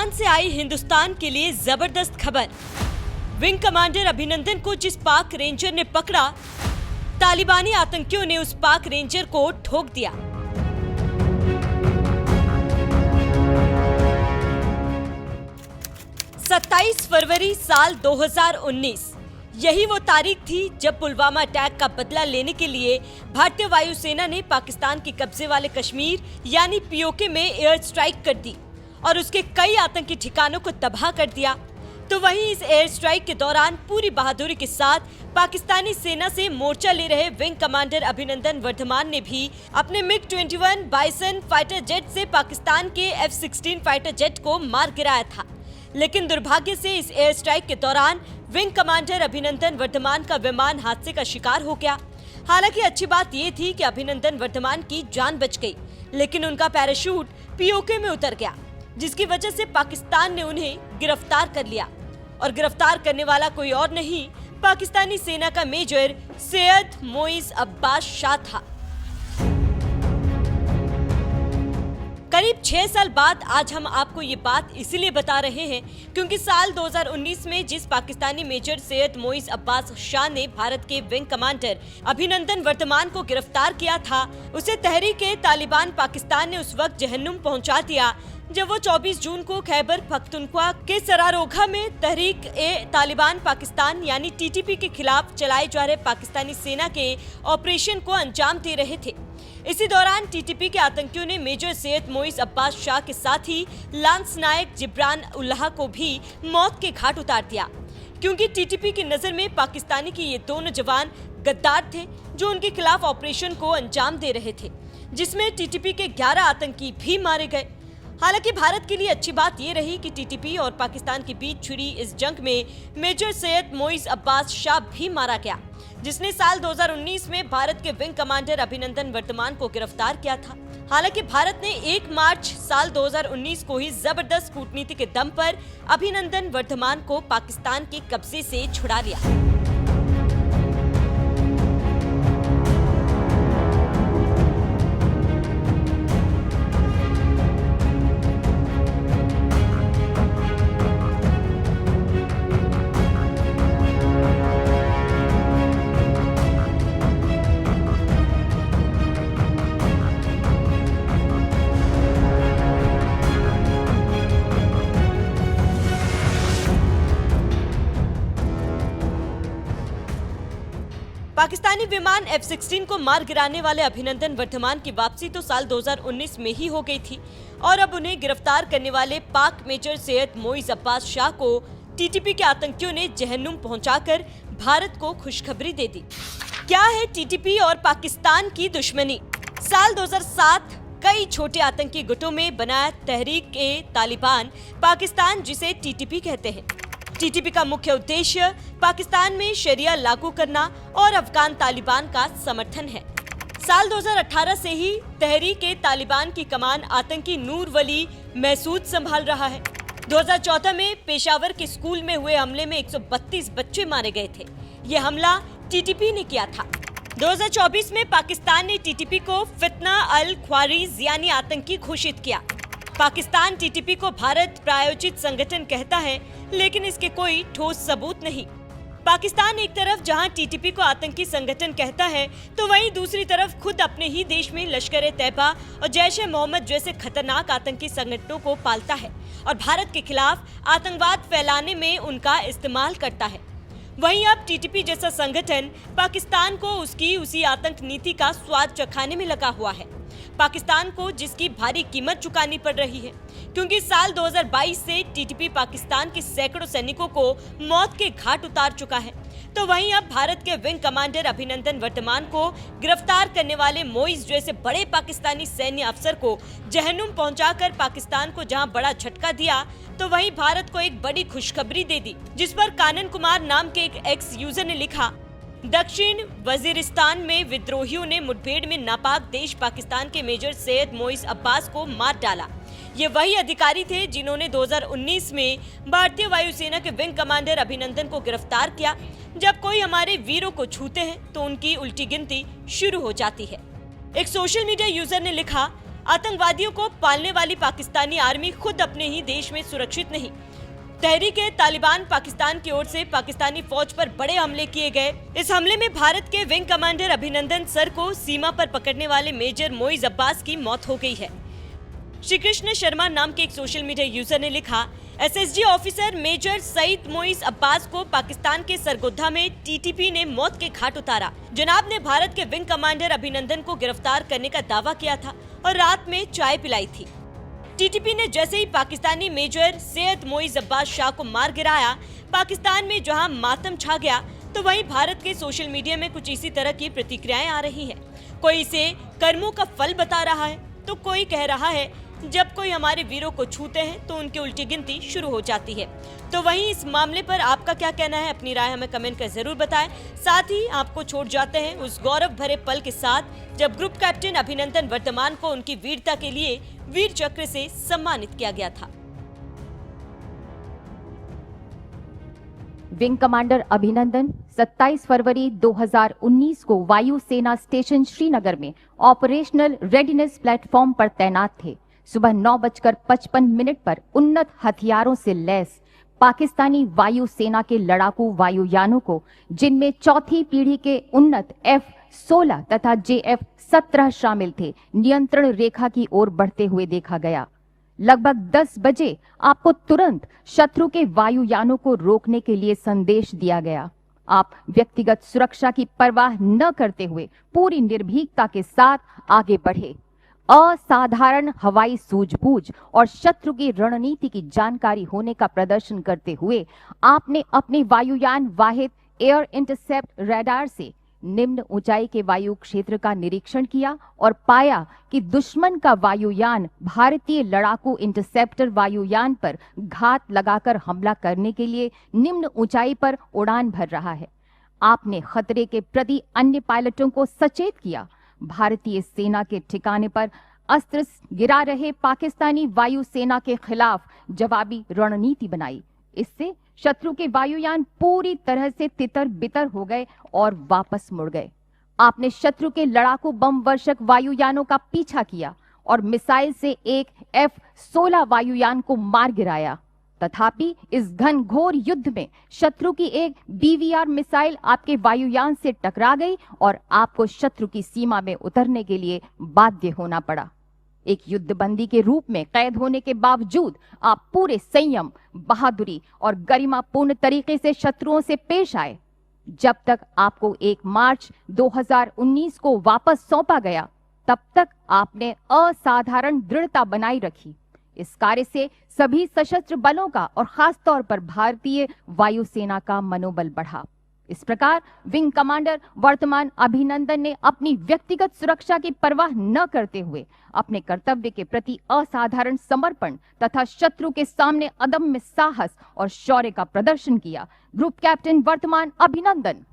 पाकिस्तान से आई हिंदुस्तान के लिए जबरदस्त खबर। विंग कमांडर अभिनंदन को जिस पाक रेंजर ने पकड़ा, तालिबानी आतंकियों ने उस पाक रेंजर को ठोक दिया। फरवरी साल 2019 यही वो तारीख थी जब पुलवामा अटैक का बदला लेने के लिए भारतीय वायुसेना ने पाकिस्तान के कब्जे वाले कश्मीर यानी पीओके में एयर स्ट्राइक कर दी और उसके कई आतंकी ठिकानों को तबाह कर दिया। तो वहीं इस एयर स्ट्राइक के दौरान पूरी बहादुरी के साथ पाकिस्तानी सेना से मोर्चा ले रहे विंग कमांडर अभिनंदन वर्धमान ने भी अपने MiG-21 बाइसन फाइटर जेट से पाकिस्तान के F-16 फाइटर जेट को मार गिराया था। लेकिन दुर्भाग्य से इस एयर स्ट्राइक के दौरान विंग कमांडर अभिनंदन वर्धमान का विमान हादसे का शिकार हो गया। हालांकि अच्छी बात ये थी कि अभिनंदन वर्धमान की जान बच गई, लेकिन उनका पैराशूट पीओके में उतर गया, जिसकी वजह से पाकिस्तान ने उन्हें गिरफ्तार कर लिया। और गिरफ्तार करने वाला कोई और नहीं, पाकिस्तानी सेना का मेजर सैयद मोइज अब्बास शाह था। करीब 6 साल बाद आज हम आपको ये बात इसलिए बता रहे हैं क्योंकि साल 2019 में जिस पाकिस्तानी मेजर सैयद मोइज अब्बास शाह ने भारत के विंग कमांडर अभिनंदन वर्धमान को गिरफ्तार किया था, उसे तहरीक-ए-तालिबान पाकिस्तान ने उस वक्त जहन्नुम पहुंचा दिया जब वो 24 जून को खैबर पख्तूनख्वा के सरारोघा में तहरीक-ए-तालिबान पाकिस्तान यानी टीटीपी के खिलाफ चलाए जा रहे पाकिस्तानी सेना के ऑपरेशन को अंजाम दे रहे थे। इसी दौरान टीटीपी के आतंकियों ने मेजर सैयद मोइज अब्बास शाह के साथ ही लांस नायक जिब्रान उल्लाह को भी मौत के घाट उतार दिया, क्योंकि टीटीपी की नजर में पाकिस्तानी के ये दोनों जवान गद्दार थे जो उनके खिलाफ ऑपरेशन को अंजाम दे रहे थे, जिसमें टीटीपी के 11 आतंकी भी मारे गए। हालांकि भारत के लिए अच्छी बात ये रही कि टीटीपी और पाकिस्तान के बीच छिड़ी इस जंग में मेजर सैयद मोइज अब्बास शाह भी मारा गया, जिसने साल 2019 में भारत के विंग कमांडर अभिनंदन वर्धमान को गिरफ्तार किया था। हालांकि भारत ने 1 मार्च साल 2019 को ही जबरदस्त कूटनीति के दम पर अभिनंदन वर्धमान को पाकिस्तान के कब्जे से छुड़ा लिया। पाकिस्तानी विमान F-16 को मार गिराने वाले अभिनंदन वर्धमान की वापसी तो साल 2019 में ही हो गई थी और अब उन्हें गिरफ्तार करने वाले पाक मेजर सैयद मोइज अब्बास शाह को टीटीपी के आतंकियों ने जहन्नुम पहुंचाकर भारत को खुशखबरी दे दी। क्या है टीटीपी और पाकिस्तान की दुश्मनी? साल 2007 कई छोटे आतंकी गुटों में बना तहरीक-ए-तालिबान पाकिस्तान, जिसे टीटीपी कहते हैं। टीटीपी का मुख्य उद्देश्य पाकिस्तान में शरिया लागू करना और अफगान तालिबान का समर्थन है। साल 2018 से ही तहरीक-ए-तालिबान की कमान आतंकी नूर वली महसूद संभाल रहा है। 2014 में पेशावर के स्कूल में हुए हमले में 132 बच्चे मारे गए थे। ये हमला टीटीपी ने किया था। 2024 में पाकिस्तान ने टीटीपी को फितना अल ख्वारिज यानी आतंकी घोषित किया। पाकिस्तान टीटीपी को भारत प्रायोजित संगठन कहता है, लेकिन इसके कोई ठोस सबूत नहीं। पाकिस्तान एक तरफ जहां टीटीपी को आतंकी संगठन कहता है, तो वहीं दूसरी तरफ खुद अपने ही देश में लश्कर-ए-तैयबा और जैश-ए-मोहम्मद जैसे खतरनाक आतंकी संगठनों को पालता है और भारत के खिलाफ आतंकवाद फैलाने में उनका इस्तेमाल करता है। वहीं अब टीटीपी जैसा संगठन पाकिस्तान को उसकी उसी आतंक नीति का स्वाद चखाने में लगा हुआ है। पाकिस्तान को जिसकी भारी कीमत चुकानी पड़ रही है, क्योंकि साल 2022 से टीटीपी पाकिस्तान के सैकड़ों सैनिकों को मौत के घाट उतार चुका है। तो वहीं अब भारत के विंग कमांडर अभिनंदन वर्धमान को गिरफ्तार करने वाले मोइज जैसे बड़े पाकिस्तानी सैन्य अफसर को जहन्नुम पहुंचाकर पाकिस्तान को जहां बड़ा झटका दिया, तो वहीं भारत को एक बड़ी खुशखबरी दे दी, जिस पर कानन कुमार नाम के एक एक्स यूजर ने लिखा, दक्षिण वजीरिस्तान में विद्रोहियों ने मुठभेड़ में नापाक देश पाकिस्तान के मेजर सैयद मोइज अब्बास को मार डाला। ये वही अधिकारी थे जिन्होंने 2019 में भारतीय वायुसेना के विंग कमांडर अभिनंदन को गिरफ्तार किया। जब कोई हमारे वीरों को छूते हैं तो उनकी उल्टी गिनती शुरू हो जाती है। एक सोशल मीडिया यूजर ने लिखा, आतंकवादियों को पालने वाली पाकिस्तानी आर्मी खुद अपने ही देश में सुरक्षित नहीं। तहरीक-ए-तालिबान पाकिस्तान की ओर से पाकिस्तानी फौज पर बड़े हमले किए गए। इस हमले में भारत के विंग कमांडर अभिनंदन सर को सीमा पर पकड़ने वाले मेजर मोइज अब्बास की मौत हो गई है। श्री कृष्ण शर्मा नाम के एक सोशल मीडिया यूजर ने लिखा, SSG officer major Saeed Moiz Abbas को पाकिस्तान के सरगोधा में टीटीपी ने मौत के घाट उतारा। जनाब ने भारत के विंग कमांडर अभिनंदन को गिरफ्तार करने का दावा किया था और रात में चाय पिलाई थी। टीटीपी ने जैसे ही पाकिस्तानी मेजर सैयद मोइज अब्बास शाह को मार गिराया, पाकिस्तान में जहां मातम छा गया, तो वहीं भारत के सोशल मीडिया में कुछ इसी तरह की प्रतिक्रियाएं आ रही हैं। कोई इसे कर्मों का फल बता रहा है, तो कोई कह रहा है जब कोई हमारे वीरों को छूते हैं तो उनकी उल्टी गिनती शुरू हो जाती है। तो वहीं इस मामले पर आपका क्या कहना है, अपनी राय हमें कमेंट कर जरूर बताएं। साथ ही आपको छोड़ जाते हैं उस गौरव भरे पल के साथ जब ग्रुप कैप्टन अभिनंदन वर्तमान को उनकी वीरता के लिए वीर चक्र से सम्मानित किया गया था। विंग कमांडर अभिनंदन 27 फरवरी 2019 को वायु सेना स्टेशन श्रीनगर में ऑपरेशनल रेडीनेस प्लेटफॉर्म पर तैनात थे। सुबह 9:55 पर उन्नत हथियारों से लैस पाकिस्तानी वायु सेना के लड़ाकू वायुयानों को, जिनमें चौथी पीढ़ी के उन्नत F-16 तथा JF-17 शामिल थे, नियंत्रण रेखा की ओर बढ़ते हुए देखा गया। लगभग 10 बजे आपको तुरंत शत्रु के वायुयानों को रोकने के लिए संदेश दिया गया। आप व्यक्तिगत सुरक्षा की परवाह न करते हुए पूरी निर्भीकता के साथ आगे बढ़े। असाधारण हवाई सूझबूझ और शत्रु की रणनीति की जानकारी होने का प्रदर्शन करते हुए आपने अपने वायुयान वाहिद एयर इंटरसेप्ट रडार से निम्न ऊंचाई के वायु क्षेत्र का निरीक्षण किया और पाया कि दुश्मन का वायुयान भारतीय लड़ाकू इंटरसेप्टर वायुयान पर घात लगाकर हमला करने के लिए निम्न ऊंचाई पर उड़ान भर रहा है। आपने खतरे के प्रति अन्य पायलटों को सचेत किया। भारतीय सेना के ठिकाने पर अस्त्र गिरा रहे पाकिस्तानी वायु सेना के खिलाफ जवाबी रणनीति बनाई। इससे शत्रु के वायुयान पूरी तरह से तितर बितर हो गए और वापस मुड़ गए। आपने शत्रु के लड़ाकू बम वर्षक वायुयानों का पीछा किया और मिसाइल से एक F-16 वायुयान को मार गिराया। तथापि इस घनघोर युद्ध में शत्रु की एक BVR मिसाइल आपके वायुयान से टकरा गई और आपको शत्रु की सीमा में उतरने के लिए बाध्य होना पड़ा। एक युद्धबंदी के रूप में कैद होने के बावजूद आप पूरे संयम, बहादुरी और गरिमापूर्ण तरीके से शत्रुओं से पेश आए। जब तक आपको 1 मार्च 2019 को वापस सौंपा गया, तब तक आपने असाधारण दृढ़ता बनाई रखी। इस कार्य से सभी सशस्त्र बलों का और खास तौर पर भारतीय वायुसेना का मनोबल बढ़ा। इस प्रकार विंग कमांडर वर्तमान अभिनंदन ने अपनी व्यक्तिगत सुरक्षा की परवाह न करते हुए अपने कर्तव्य के प्रति असाधारण समर्पण तथा शत्रु के सामने अदम्य साहस और शौर्य का प्रदर्शन किया। ग्रुप कैप्टन वर्तमान अभिनंदन।